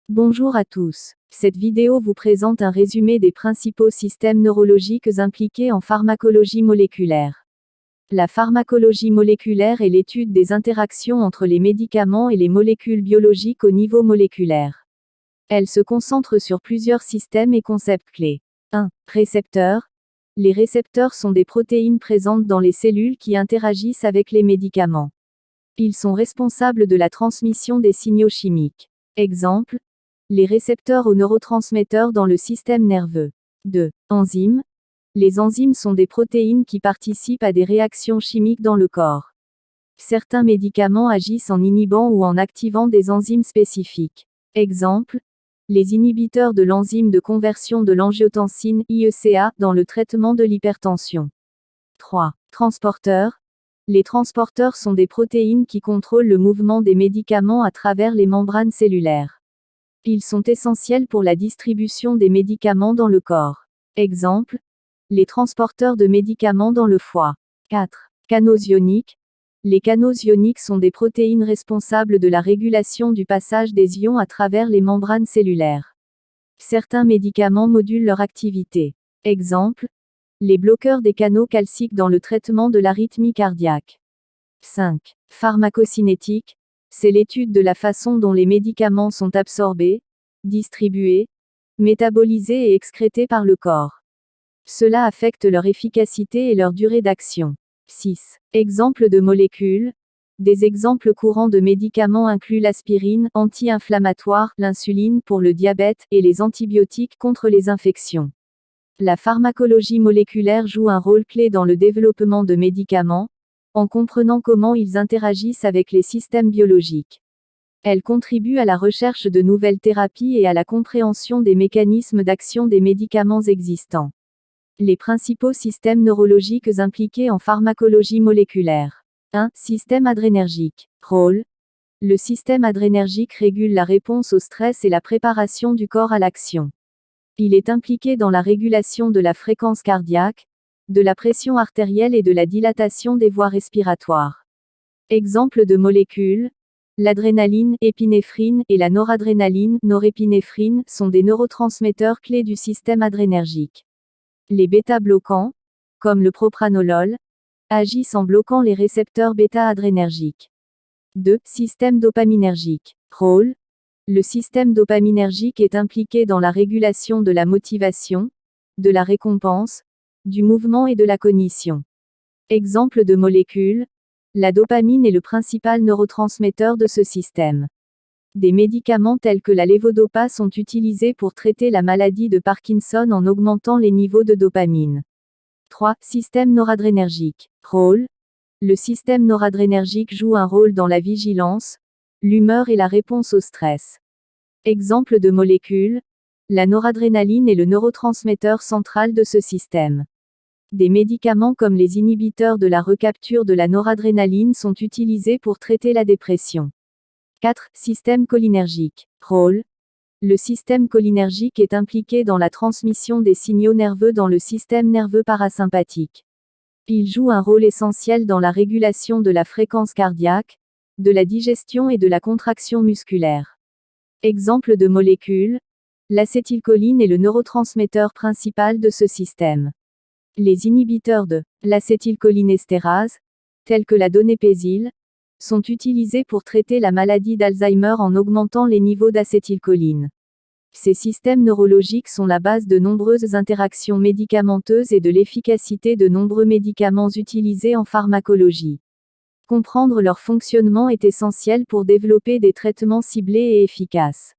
Bonjour à tous. Cette vidéo vous présente un résumé des principaux systèmes neurologiques impliqués en pharmacologie moléculaire. La pharmacologie moléculaire est l'étude des interactions entre les médicaments et les molécules biologiques au niveau moléculaire. Elle se concentre sur plusieurs systèmes et concepts clés. 1. Récepteurs. Les récepteurs sont des protéines présentes dans les cellules qui interagissent avec les médicaments. Ils sont responsables de la transmission des signaux chimiques. Exemple, les récepteurs aux neurotransmetteurs dans le système nerveux. 2. Enzymes. Les enzymes sont des protéines qui participent à des réactions chimiques dans le corps. Certains médicaments agissent en inhibant ou en activant des enzymes spécifiques. Exemple, les inhibiteurs de l'enzyme de conversion de l'angiotensine, IECA, dans le traitement de l'hypertension. 3. Transporteurs. Les transporteurs sont des protéines qui contrôlent le mouvement des médicaments à travers les membranes cellulaires. Ils sont essentiels pour la distribution des médicaments dans le corps. Exemple, les transporteurs de médicaments dans le foie. 4. Canaux ioniques. Les canaux ioniques sont des protéines responsables de la régulation du passage des ions à travers les membranes cellulaires. Certains médicaments modulent leur activité. Exemple, les bloqueurs des canaux calciques dans le traitement de l'arythmie cardiaque. 5. Pharmacocinétique. C'est l'étude de la façon dont les médicaments sont absorbés, distribués, métabolisés et excrétés par le corps. Cela affecte leur efficacité et leur durée d'action. 6. Exemples de molécules. Des exemples courants de médicaments incluent l'aspirine, anti-inflammatoire, l'insuline pour le diabète, et les antibiotiques contre les infections. La pharmacologie moléculaire joue un rôle clé dans le développement de médicaments, en comprenant comment ils interagissent avec les systèmes biologiques. Elle contribue à la recherche de nouvelles thérapies et à la compréhension des mécanismes d'action des médicaments existants. Les principaux systèmes neurologiques impliqués en pharmacologie moléculaire. 1. Système adrénergique. Rôle. Le système adrénergique régule la réponse au stress et la préparation du corps à l'action. Il est impliqué dans la régulation de la fréquence cardiaque, de la pression artérielle et de la dilatation des voies respiratoires. Exemple de molécules. L'adrénaline, épinéphrine, et la noradrénaline, norépinéphrine, sont des neurotransmetteurs clés du système adrénergique. Les bêta-bloquants, comme le propranolol, agissent en bloquant les récepteurs bêta-adrénergiques. 2. Système dopaminergique. Rôle. Le système dopaminergique est impliqué dans la régulation de la motivation, de la récompense, du mouvement et de la cognition. Exemple de molécules. La dopamine est le principal neurotransmetteur de ce système. Des médicaments tels que la levodopa sont utilisés pour traiter la maladie de Parkinson en augmentant les niveaux de dopamine. 3. Système noradrénergique. Rôle. Le système noradrénergique joue un rôle dans la vigilance, l'humeur et la réponse au stress. Exemple de molécules. La noradrénaline est le neurotransmetteur central de ce système. Des médicaments comme les inhibiteurs de la recapture de la noradrénaline sont utilisés pour traiter la dépression. 4. Système cholinergique. Rôle. Le système cholinergique est impliqué dans la transmission des signaux nerveux dans le système nerveux parasympathique. Il joue un rôle essentiel dans la régulation de la fréquence cardiaque, de la digestion et de la contraction musculaire. Exemple de molécules. L'acétylcholine est le neurotransmetteur principal de ce système. Les inhibiteurs de l'acétylcholinestérase, tels que la donépézil, sont utilisés pour traiter la maladie d'Alzheimer en augmentant les niveaux d'acétylcholine. Ces systèmes neurologiques sont la base de nombreuses interactions médicamenteuses et de l'efficacité de nombreux médicaments utilisés en pharmacologie. Comprendre leur fonctionnement est essentiel pour développer des traitements ciblés et efficaces.